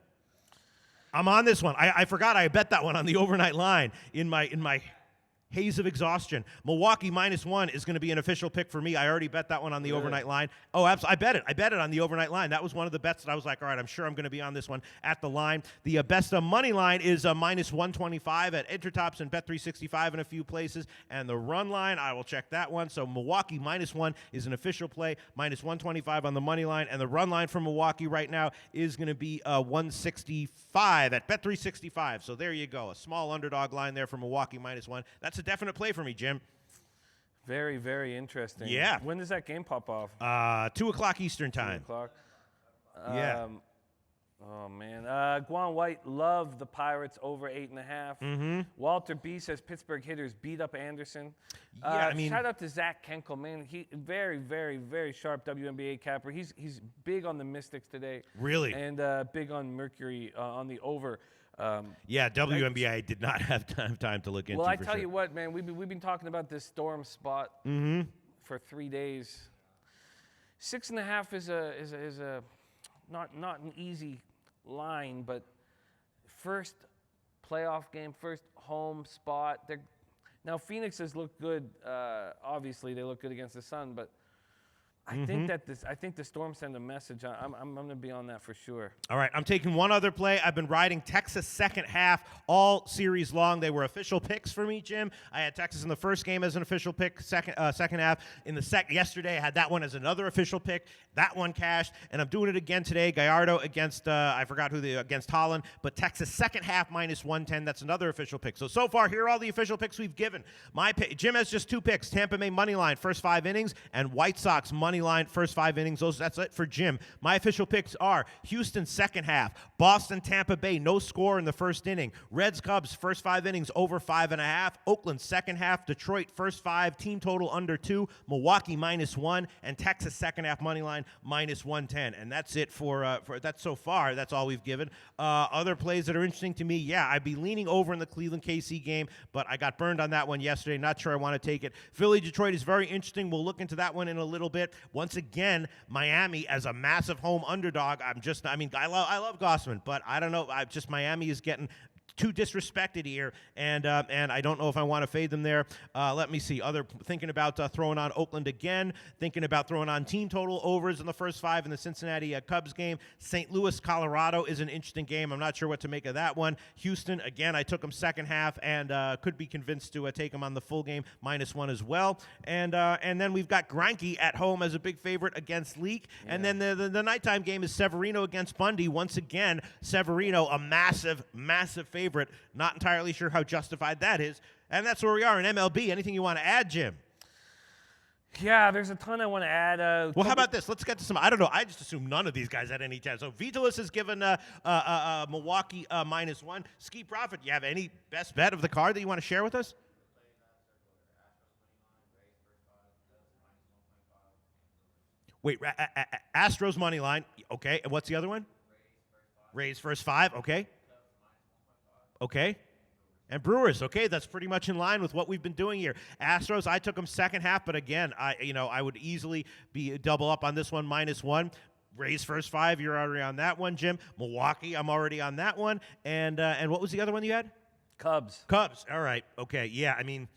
I'm on this one. I forgot I bet that one on the overnight line in my haze of exhaustion. Milwaukee -1 is going to be an official pick for me. I already bet that one on the overnight line. Oh, absolutely. I bet it on the overnight line. That was one of the bets that I was like, all right, I'm sure I'm going to be on this one at the line. The best money line is -125 at Intertops and Bet365 in a few places. And the run line, I will check that one. So Milwaukee -1 is an official play, -125 on the money line. And the run line for Milwaukee right now is going to be 165 at Bet365. So there you go. A small underdog line there for Milwaukee -1. That's a definite play for me, Jim. Very, very interesting. Yeah. When does that game pop off? 2 o'clock Eastern 2 time. o'clock. Yeah. Oh, man. Guan White loved the Pirates over 8.5. Walter B says Pittsburgh hitters beat up Anderson. Yeah, I mean, shout out to Zach Kenkel, man. He very, very, very sharp WNBA capper. He's big on the Mystics today. Really? And big on Mercury on the over. Yeah, WNBA did not have time to look into. Well, I for tell sure. you what, man, we've been talking about this storm spot for 3 days. 6.5 is a not an easy line, but first playoff game, first home spot. Now Phoenix has looked good. Obviously, they look good against the Sun, but I think the Storm send a message. I'm going to be on that for sure. All right, I'm taking one other play. I've been riding Texas second half all series long. They were official picks for me, Jim. I had Texas in the first game as an official pick, second half. Yesterday, I had that one as another official pick. That one cashed, and I'm doing it again today. Gallardo against against Holland, but Texas second half -110. That's another official pick. So far, here are all the official picks we've given. Jim has just 2 picks: Tampa Bay money line first 5 innings, and White Sox money line first 5 innings. That's it for Jim. My official picks are Houston second half, Boston Tampa Bay no score in the first inning, Reds Cubs first 5 innings over 5.5, Oakland second half, Detroit first 5 team total under 2, Milwaukee -1, and Texas second half money line -110. And that's it for that so far. That's all we've given. Other plays that are interesting to me, yeah, I'd be leaning over in the Cleveland KC game, but I got burned on that one yesterday. Not sure I want to take it. Philly Detroit is very interesting. We'll look into that one in a little bit. Once again, Miami as a massive home underdog. I love Gossman, but I don't know. Miami is getting too disrespected here, and I don't know if I want to fade them there. Let me see. Thinking about throwing on Oakland again. Thinking about throwing on team total overs in the first 5 in the Cincinnati Cubs game. St. Louis, Colorado is an interesting game. I'm not sure what to make of that one. Houston, again, I took them second half and could be convinced to take them on the full game -1 as well. And then we've got Greinke at home as a big favorite against Leak. Yeah. And then the nighttime game is Severino against Bundy. Once again, Severino, a massive favorite. Not entirely sure how justified that is. And that's where we are in MLB. Anything you want to add, Jim? Yeah, there's a ton I want to add. Well, how about this? Let's get to some. I don't know. I just assume none of these guys had any chance. So Vitalis has given Milwaukee -1. Ski Profit, you have any best bet of the card that you want to share with us? Wait, Astros money line. Okay, and what's the other one? Rays first 5. Okay. Okay. And Brewers, okay, that's pretty much in line with what we've been doing here. Astros, I took them second half, but again, I would easily be double up on this one, -1. Rays first 5, you're already on that one, Jim. Milwaukee, I'm already on that one. And what was the other one you had? Cubs. Cubs. All right. Okay. Yeah. I mean,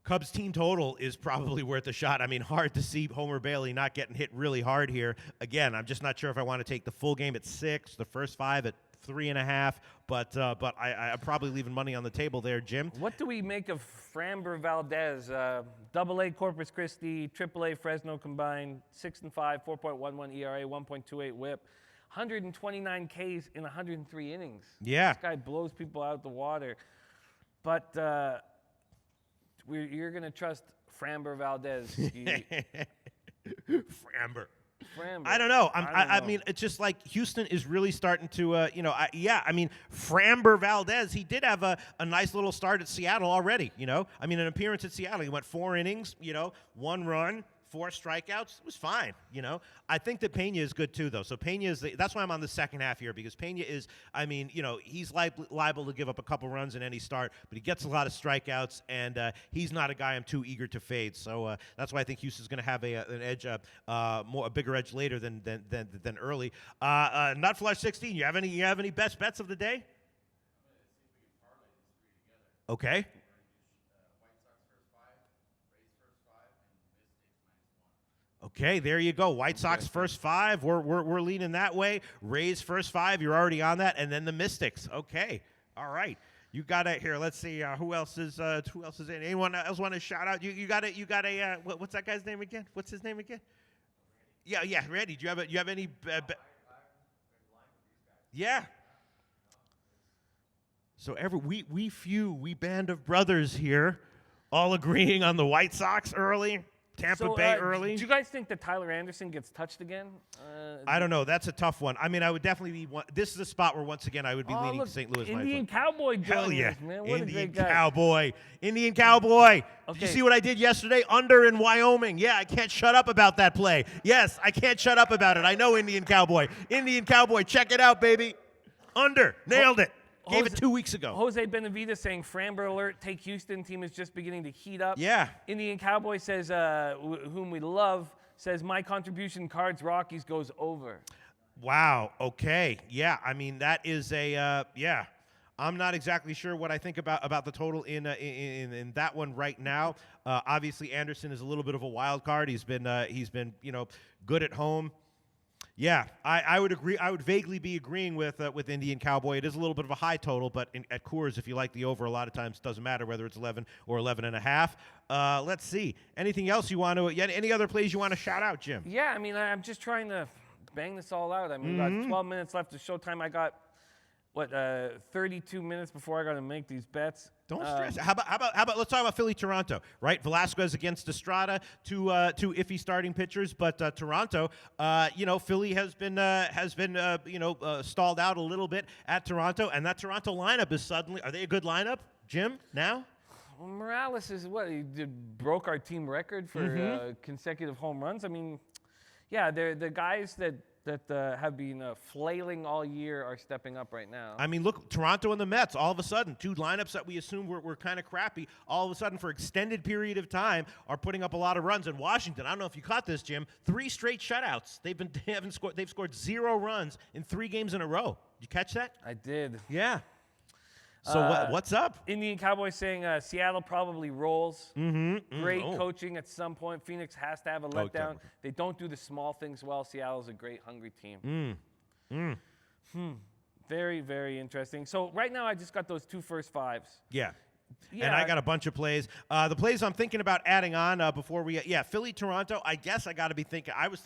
Cubs team total is probably worth a shot. I mean, hard to see Homer Bailey not getting hit really hard here. Again, I'm just not sure if I want to take the full game at 6, the first 5 at 3.5. But I'm probably leaving money on the table there, Jim. What do we make of Framber Valdez? AA Corpus Christi, AAA Fresno combined, 6-5, 4.11 ERA, 1.28 WHIP, 129 Ks in 103 innings. Yeah. This guy blows people out the water. But you're going to trust Framber Valdez. Framber. Framber. I don't know. I know. mean, it's just like Houston is really starting to, I mean, Framber Valdez, he did have a nice little start at Seattle already, I mean, an appearance at Seattle. He went 4 innings, 1 run, 4 strikeouts. It was fine, I think that Pena is good too, though. So Pena is that's why I'm on the second half here, because Pena is, I mean, he's liable to give up a couple runs in any start, but he gets a lot of strikeouts, and he's not a guy I'm too eager to fade. So that's why I think Houston's going to have an edge, a bigger edge later than early. Nutflush 16. You have any best bets of the day? Okay. Okay, there you go. White Sox first 5. We're leaning that way. Rays first 5. You're already on that, and then the Mystics. Okay, all right. You got it here. Let's see who else is in. Anyone else want to shout out? You got a what's that guy's name again? What's his name again? Yeah, Randy. Do you have any? Yeah. So we band of brothers here, all agreeing on the White Sox early. Tampa Bay early. Do you guys think that Tyler Anderson gets touched again? I don't know. That's a tough one. I mean, I would definitely be one. This is a spot where, once again, I would be leaning St. Louis. Indian Cowboy joined Hell yeah. us, man. What Indian a great guy. Cowboy. Indian Cowboy. Did you Okay. see what I did yesterday? Under in Wyoming. Yeah, I can't shut up about that play. Yes, I can't shut up about it. I know Indian Cowboy. Indian Cowboy. Check it out, baby. Under. Nailed it. Gave it 2 weeks ago. Jose Benavidez saying, Framber alert, take Houston. Team is just beginning to heat up. Yeah. Indian Cowboy says, whom we love, says, my contribution, Cards Rockies, goes over. Wow. Okay. Yeah. I mean, that is yeah. I'm not exactly sure what I think about the total in that one right now. Obviously, Anderson is a little bit of a wild card. He's been good at home. Yeah, I would agree. I would vaguely be agreeing with Indian Cowboy. It is a little bit of a high total, but at Coors, if you like the over, a lot of times it doesn't matter whether it's 11 or 11.5. Let's see. Anything else you want to? Any other plays you want to shout out, Jim? Yeah, I mean, I'm just trying to bang this all out. I mean, about 12 minutes left of showtime. I got 32 minutes before I got to make these bets. Don't stress. How about let's talk about Philly Toronto, right? Velasquez against Estrada, two iffy starting pitchers, but Toronto, Philly has been stalled out a little bit at Toronto, and that Toronto lineup is suddenly, are they a good lineup, Jim? Now? Well, Morales is what he broke our team record for consecutive home runs. I mean, yeah, they're the guys that have been flailing all year are stepping up right now. I mean, look, Toronto and the Mets, all of a sudden, 2 lineups that we assumed were kind of crappy, all of a sudden, for extended period of time, are putting up a lot of runs. In Washington, I don't know if you caught this, Jim, 3 straight shutouts. They've scored 0 runs in 3 games in a row. Did you catch that? I did. Yeah. So what's up? Indian Cowboys saying Seattle probably rolls. Great Oh. coaching at some point. Phoenix has to have a letdown. They don't do the small things well. Seattle's a great, hungry team. Very, very interesting. So right now I just got those 2 first 5s. Yeah. Yeah. And I got a bunch of plays. The plays I'm thinking about adding on before we, Philly, Toronto. I guess I got to be thinking. I was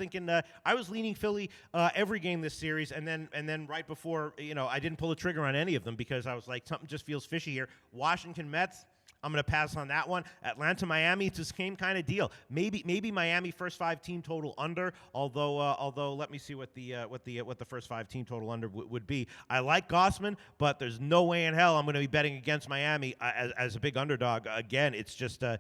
leaning Philly every game this series, and then right before, I didn't pull the trigger on any of them because I was like, something just feels fishy here. Washington Mets. I'm going to pass on that one. Atlanta, Miami, it's the same kind of deal. Maybe Miami first 5 team total under. Although let me see what the first 5 team total under would be. I like Gossman, but there's no way in hell I'm going to be betting against Miami as a big underdog. Again, it's just they're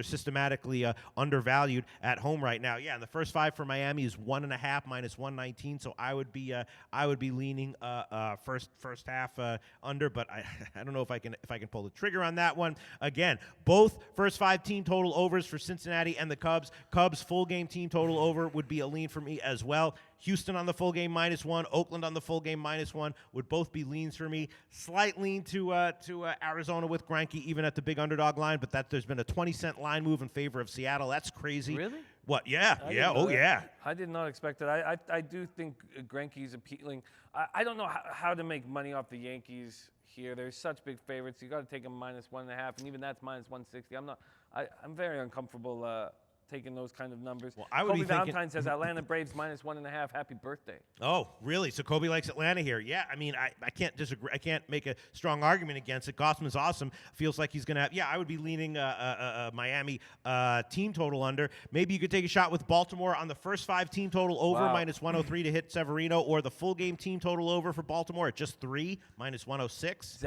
systematically undervalued at home right now. Yeah, and the first 5 for Miami is 1.5 minus 119. So I would be leaning first half under, but I don't know if I can pull the trigger on that one. Again, both first 5 team total overs for Cincinnati and the Cubs. Cubs full game team total over would be a lean for me as well. Houston on the full game -1, Oakland on the full game -1 would both be leans for me. Slight lean to Arizona with Greinke, even at the big underdog line, but there's been a 20-cent line move in favor of Seattle. That's crazy. Really? What? Yeah, yeah, oh that. yeah. I did not expect that. I do think Greinke's appealing. I don't know how to make money off the Yankees here. They're such big favorites. You got to take them -1.5, and even that's -160. I'm very uncomfortable taking those kind of numbers. Well, I would Kobe be thinking, Valentine says Atlanta Braves -1.5. Happy birthday. Oh, really? So Kobe likes Atlanta here. Yeah, I mean, I can't disagree. I can't make a strong argument against it. Gossman's awesome. Feels like he's going to have, I would be leaning Miami team total under. Maybe you could take a shot with Baltimore on the first 5 team total over, Wow. -103 to hit Severino, or the full game team total over for Baltimore at just 3, -106.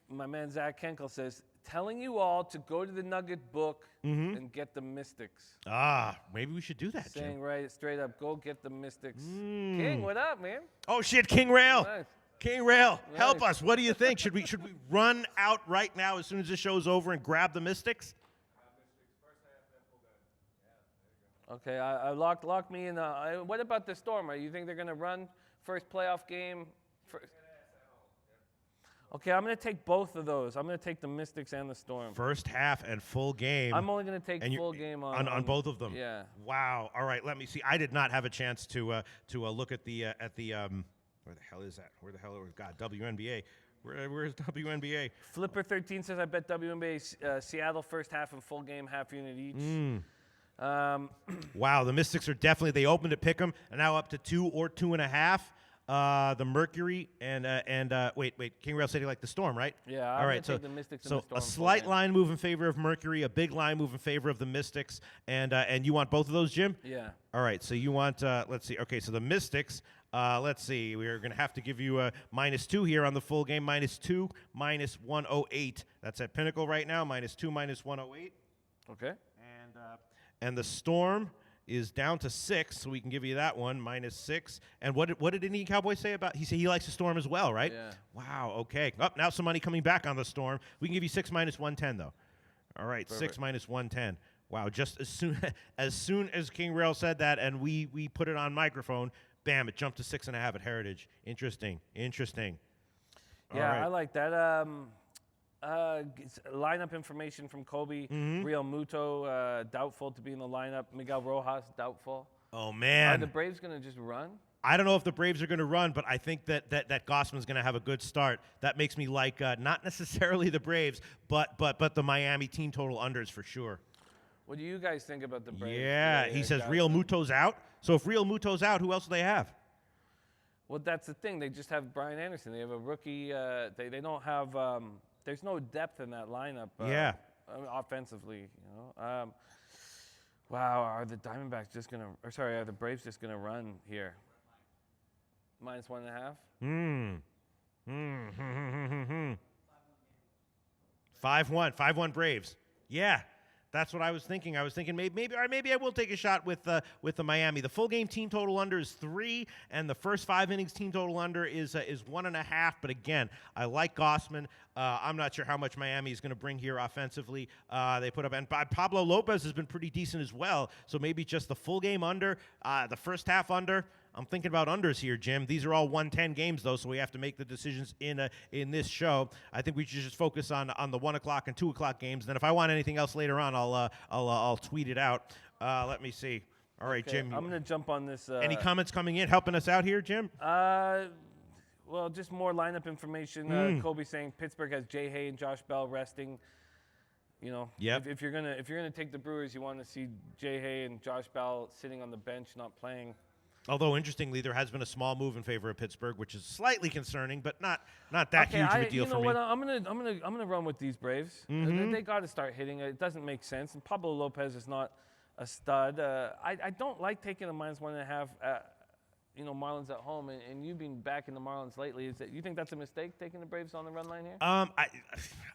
My man Zach Kenkel says, telling you all to go to the Nugget book and get the Mystics. Maybe we should do that, Saying Jim. right straight up, go get the Mystics. King, what up, man? Oh, shit, King Rail. Nice. King Rail, help Nice. us. What do you think? Should we run out right now as soon as the show's over and grab the Mystics? Okay, I lock me in. What about the Storm? You think they're going to run first playoff game? Okay, I'm going to take both of those. I'm going to take the Mystics and the Storm. First half and full game. I'm only going to take And full game on both of them. Yeah. Wow. All right. Let me see. I did not have a chance to look at the where the hell is that? Where the hell is God? WNBA. Where's WNBA? Flipper13 says I bet WNBA Seattle first half and full game half unit each. Wow. The Mystics are definitely. They opened at Pick'em and now up to 2 or 2.5. The Mercury and wait, King Rail said he liked the Storm, right? Yeah, all I'm right. gonna take the Mystics and So the Storm a full slight game. line move in favor of Mercury, a big line move in favor of the Mystics, and you want both of those, Jim? Yeah. All right. So you want let's see. Okay. So the Mystics. Let's see. We're gonna have to give you a -2 here on the full game. -2, -108. That's at Pinnacle right now. -2, -108. Okay. And the Storm is down to 6, so we can give you that one, -6. And what did Indian Cowboy say about? He said he likes the Storm as well, right? Yeah. Wow. Okay. Now some money coming back on the Storm. We can give you 6 -110 though. All right, Perfect. 6 -110. Wow. Just as soon as King Rail said that, and we put it on microphone, bam! It jumped to 6.5 at Heritage. Interesting. All Yeah, right. I like that. Lineup information from Kobe. Real Muto, doubtful to be in the lineup. Miguel Rojas, doubtful. Oh Are man. the Braves going to just run? I don't know if the Braves are going to run, but I think that Gossman's going to have a good start. That makes me like not necessarily the Braves, but the Miami team total unders for sure. What do you guys think about the Braves? Yeah, he says guys? Real Muto's out. So if Real Muto's out, who else do they have? Well, that's the thing. They just have Brian Anderson. They have a rookie. They don't have. There's no depth in that lineup. Offensively, you know. Wow, are the Diamondbacks just gonna? Or sorry, are the Braves just gonna run here? -1.5. 5-1 Braves. Yeah. That's what I was thinking. I was thinking maybe I will take a shot with the Miami. The full game team total under is 3, and the first 5 innings team total under is 1.5. But again, I like Gossman. I'm not sure how much Miami is going to bring here offensively. They put up, and Pablo Lopez has been pretty decent as well. So maybe just the full game under, the first half under. I'm thinking about unders here, Jim. These are all 110 games, though, so we have to make the decisions in this show. I think we should just focus on the 1 o'clock and 2 o'clock games. Then if I want anything else later on, I'll tweet it out. Let me see. All right, Okay, Jim. I'm gonna jump on this. Any comments coming in, helping us out here, Jim? Well, just more lineup information. Kobe saying Pittsburgh has Jay Hay and Josh Bell resting. You know, Yep. if you're gonna take the Brewers, you want to see Jay Hay and Josh Bell sitting on the bench, not playing. Although interestingly, there has been a small move in favor of Pittsburgh, which is slightly concerning, but not that huge of a deal you know for me. what? I'm gonna run with these Braves. They got to start hitting. It doesn't make sense. And Pablo Lopez is not a stud. I don't like taking the -1.5. Marlins at home, and you've been back in the Marlins lately. You think that's a mistake taking the Braves on the run line here?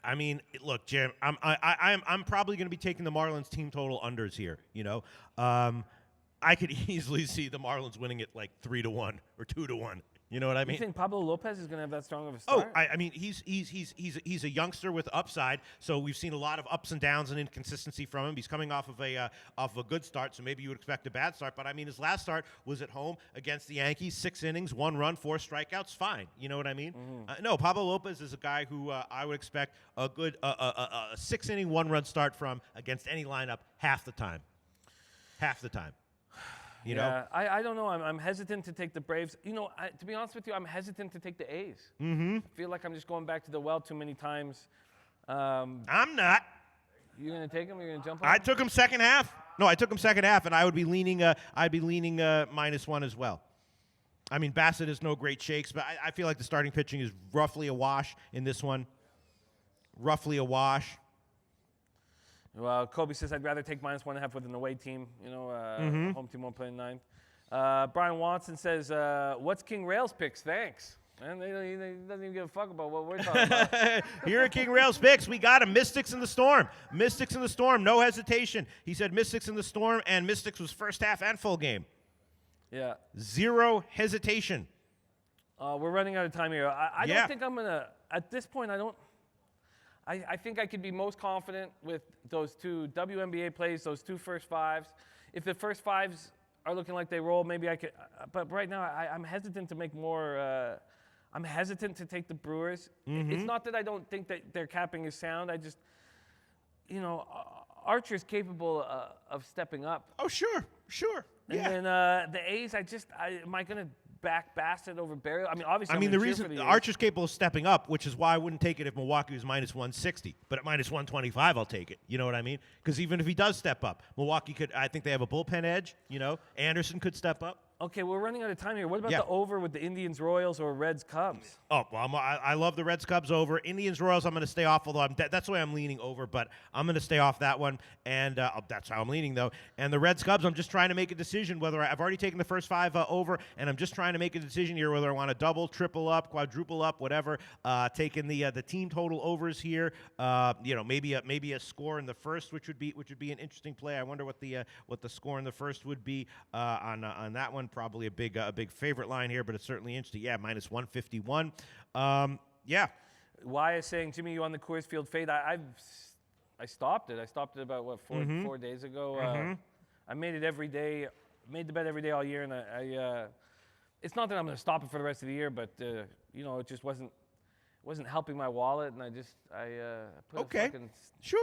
I mean, look, Jim, I'm probably going to be taking the Marlins team total unders here. You know, I could easily see the Marlins winning it like 3-1 or 2-1. You know what I You mean? think Pablo Lopez is going to have that strong of a Oh, start? I mean, he's a youngster with upside, so we've seen a lot of ups and downs and inconsistency from him. He's coming off of a good start, so maybe you would expect a bad start. But I mean, his last start was at home against the Yankees, 6 innings, 1 run, 4 strikeouts, fine. You know what I mean? No, Pablo Lopez is a guy who I would expect a good a 6-inning, 1-run start from against any lineup half the time. Half the time. You know? I don't know. I'm hesitant to take the Braves. You know, to be honest with you, I'm hesitant to take the A's. I feel like I'm just going back to the well too many times. I'm not. You're gonna take him? You're gonna jump on I him? took him second half. No, I took him second half, and I would be leaning. -1 as well. I mean, Bassett is no great shakes, but I feel like the starting pitching is roughly a wash in this one. Roughly a wash. Well, Kobe says I'd rather take -1.5 with an away team. You know, home team won't play in 9th. Brian Watson says, "What's King Rail's picks? Thanks." And he doesn't even give a fuck about what we're talking about. Here at King Rail's picks, we got him. Mystics in the Storm. Mystics in the Storm. No hesitation. He said Mystics in the Storm, and Mystics was first half and full game. Yeah. 0 hesitation. We're running out of time here. I Yeah. don't think I'm gonna. At this point, I think I could be most confident with those 2 WNBA plays, those 2 first fives. If the first fives are looking like they roll, maybe I could. But right now, I'm hesitant to make more. I'm hesitant to take the Brewers. It's not that I don't think that their capping is sound. I just, you know, Archer's capable of stepping up. Oh, sure. Yeah. And then the A's, am I going to back Bassett over Berrios? I mean, obviously, I mean, I'm the gonna cheer reason for the A's. Archer's capable of stepping up, which is why I wouldn't take it if Milwaukee was -160. But at -125, I'll take it. You know what I mean? Because even if he does step up, Milwaukee could. I think they have a bullpen edge. You know, Anderson could step up. Okay, we're running out of time here. What about Yeah. the over with the Indians Royals or Reds Cubs? Oh, well, I love the Reds Cubs over. Indians Royals, I'm going to stay off, although that's the way I'm leaning over, but I'm going to stay off that one, and that's how I'm leaning, though. And the Reds Cubs, I'm just trying to make a decision whether I've already taken the first 5 over, and I'm just trying to make a decision here whether I want to double, triple up, quadruple up, whatever. Taking the team total overs here. You know, maybe a score in the first, which would be an interesting play. I wonder what the score in the first would be on that one. Probably a big favorite line here, but it's certainly interesting. Yeah, -151. Yeah. Why is saying, Jimmy, you on the Coors Field fade? I stopped it. I stopped it about, 4 days ago. I made it every day, made the bet every day all year, and I it's not that I'm going to stop it for the rest of the year, but, you know, it just wasn't helping my wallet, and I put a fucking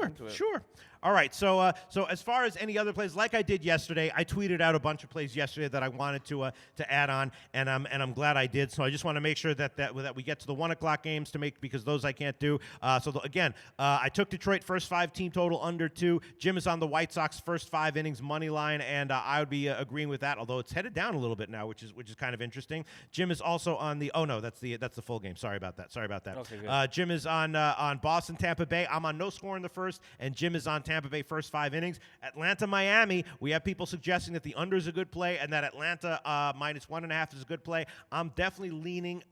into it. Sure. All right. So as far as any other plays, like I did yesterday, I tweeted out a bunch of plays yesterday that I wanted to add on, and I'm glad I did. So I just want to make sure that we get to the 1:00 games because those I can't do. Again, I took Detroit first 5 team total under 2. Jim is on the White Sox first 5 innings money line, and I would be agreeing with that. Although it's headed down a little bit now, which is kind of interesting. Jim is also on the. Oh no, that's the full game. Sorry about that. Okay, good. Jim is on Boston, Tampa Bay. I'm on no score in the first, and Jim is on Tampa Bay first 5 innings. Atlanta, Miami. We have people suggesting that the under is a good play and that Atlanta -1.5 is a good play. I'm definitely leaning,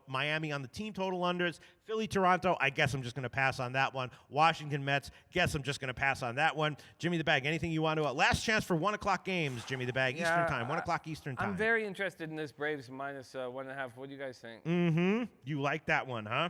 Miami on the team total unders. Philly, Toronto. I guess I'm just going to pass on that one. Washington, Mets. Guess I'm just going to pass on that one. Jimmy the Bag. Anything you want to? Last chance for 1:00 games. Jimmy the Bag. Yeah, Eastern time. 1:00 Eastern time. I'm very interested in this Braves -1.5. What do you guys think? You like that one, huh?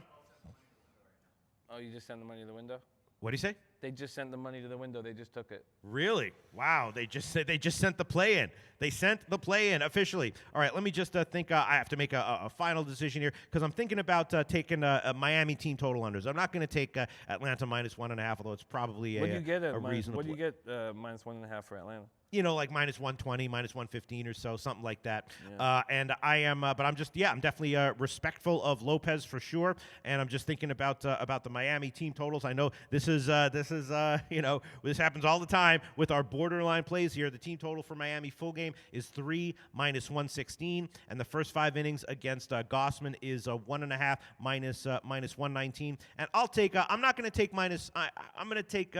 Oh, you just sent the money to the window? What do you say? They just sent the money to the window. They just took it. Really? Wow. They just sent the play in. They sent the play in officially. All right. Let me just think. I have to make a final decision here because I'm thinking about taking a Miami team total unders. I'm not going to take Atlanta -1.5, although it's probably What do you get a reasonable. What do you get -1.5 for Atlanta? You know, like -120, -115 or so, something like that. Yeah. And I am, but I'm definitely respectful of Lopez for sure. And I'm just thinking about the Miami team totals. I know this is this happens all the time with our borderline plays here. The team total for Miami full game is 3 -116, and the first 5 innings against Gossman is 1.5 -119. And I'll take. I'm not going to take minus. I'm going to take.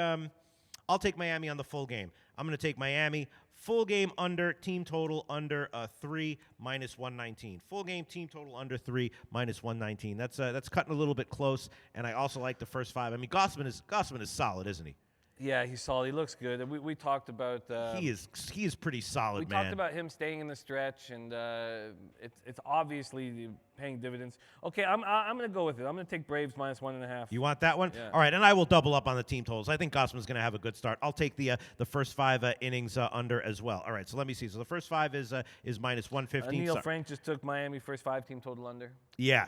I'll take Miami on the full game. I'm going to take Miami full game under, team total under 3 -119. Full game team total under 3 -119. That's cutting a little bit close, and I also like the first 5. I mean, Gossman is solid, isn't he? Yeah, he's solid. He looks good. We talked about. He is pretty solid, We man. talked about him staying in the stretch, and it's obviously paying dividends. Okay, I'm gonna go with it. I'm gonna take Braves -1.5. You want that one? Yeah. All right, and I will double up on the team totals. I think Gossman's going to have a good start. I'll take the first 5 innings under as well. All right, so let me see. So the first 5 is -115. Neil Frank just took Miami first 5 team total under. Yeah.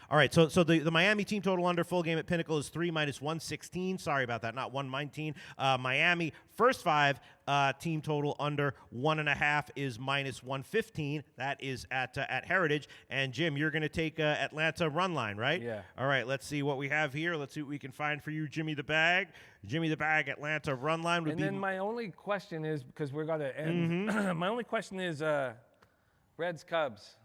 All right, so the Miami team total under full game at Pinnacle is 3 -116. Sorry about that, not 119. Miami first 5 team total under 1.5 is -115. That is at Heritage. And Jim, you're going to take Atlanta run line, right? Yeah. All right, let's see what we have here. Let's see what we can find for you, Jimmy the Bag. Jimmy the Bag, Atlanta run line would And be. then my only question is, because we're going to end, my only question is Reds Cubs.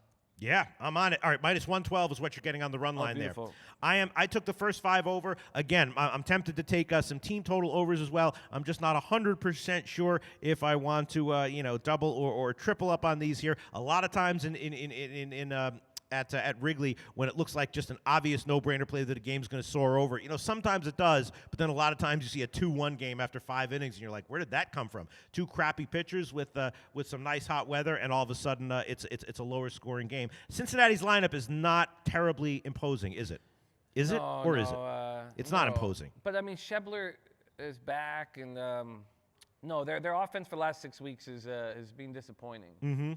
Yeah, I'm on it. All right, -112 is what you're getting on the run line beautiful. there. I took the first 5 over. Again, I'm tempted to take some team total overs as well. I'm just not 100% sure if I want to, double or triple up on these here. A lot of times at Wrigley, when it looks like just an obvious no-brainer play that the game's going to soar over. Sometimes it does, but then a lot of times you see a 2-1 game after 5 innings, and you're like, where did that come from? 2 crappy pitchers with some nice hot weather, and all of a sudden it's a lower-scoring game. Cincinnati's lineup is not terribly imposing, is it? Is it, or is it? It's not imposing. But I mean, Schebler is back, and no, their offense for the last 6 weeks has been disappointing. Mm-hmm.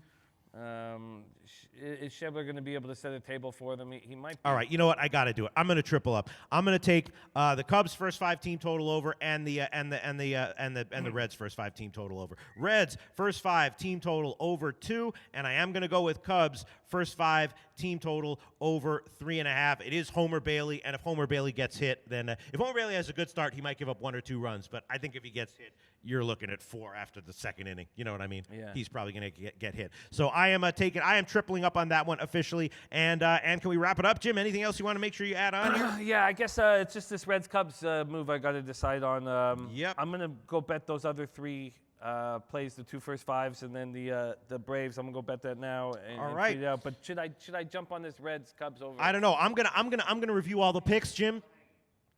Is Schebler going to be able to set a table for them? He might be. All right, you know what? I got to do it. I'm going to triple up. I'm going to take the Cubs first 5 team total over and the Reds first 5 team total over. Reds first 5 team total over 2, and I am going to go with Cubs first 5 team total over 3.5. It is Homer Bailey, and if Homer Bailey gets hit, then if Homer Bailey has a good start, he might give up 1 or 2 runs. But I think if he gets hit, you're looking at 4 after the 2nd inning. You know what I mean? Yeah. He's probably going to get hit. So I am tripling up on that one officially. And can we wrap it up, Jim? Anything else you want to make sure you add on here? Yeah, I guess it's just this Reds Cubs move I got to decide on. Yep. I'm gonna go bet those other 3 plays, the 2 first 5s, and then the Braves. I'm gonna go bet that now. All right. tweet it out. But should I jump on this Reds Cubs over? I don't know. I'm gonna review all the picks, Jim.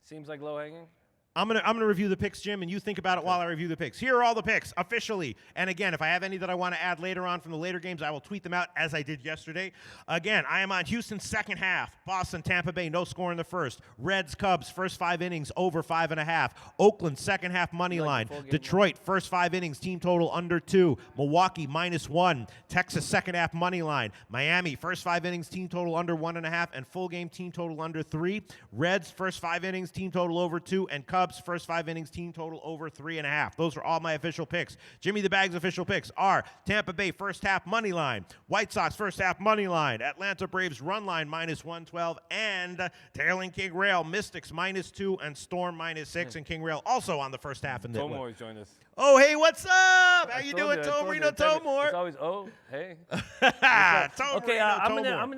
Seems like low hanging. I'm gonna review the picks, Jim, and you think about it while I review the picks. Here are all the picks officially. And again, if I have any that I want to add later on from the later games, I will tweet them out as I did yesterday. Again, I am on Houston second half. Boston, Tampa Bay, no score in the first. Reds, Cubs, first 5 innings, over 5.5. Oakland, second half money line. Detroit, first 5 innings, team total under 2. Milwaukee, -1. Texas, second half money line. Miami, first 5 innings, team total under 1.5, and full game team total under 3. Reds, first 5 innings, team total over 2, and Cubs, first 5 innings, team total over 3.5. Those are all my official picks. Jimmy the Bag's official picks are Tampa Bay first half money line, White Sox first half money line, Atlanta Braves run line -112, and tailing King Rail Mystics -2 and Storm -6, and King Rail also on the first half. And Tomor's joined us. Oh, hey, what's up? How you doing, Tomorino Tomor? It's always hey. Okay, I'm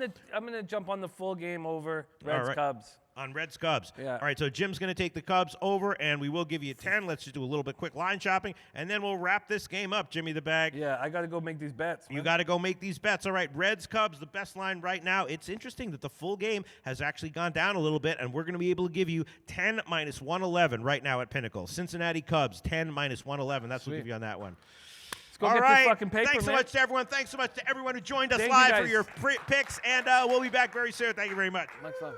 gonna jump on the full game over Reds Cubs. On Reds Cubs. Yeah. All right, so Jim's going to take the Cubs over, and we will give you 10. Let's just do a little bit quick line shopping, and then we'll wrap this game up, Jimmy the Bag. Yeah, I got to go make these bets. You got to go make these bets. All right, Reds Cubs, the best line right now. It's interesting that the full game has actually gone down a little bit, and we're going to be able to give you 10 -111 right now at Pinnacle. Cincinnati Cubs, 10 -111. That's what we'll give you on that one. Let's go get this fucking paper, Thanks so man. much to everyone. Thanks so much to everyone who joined us Thank you, live for guys. your picks, and we'll be back very soon. Thank you very much. Much love.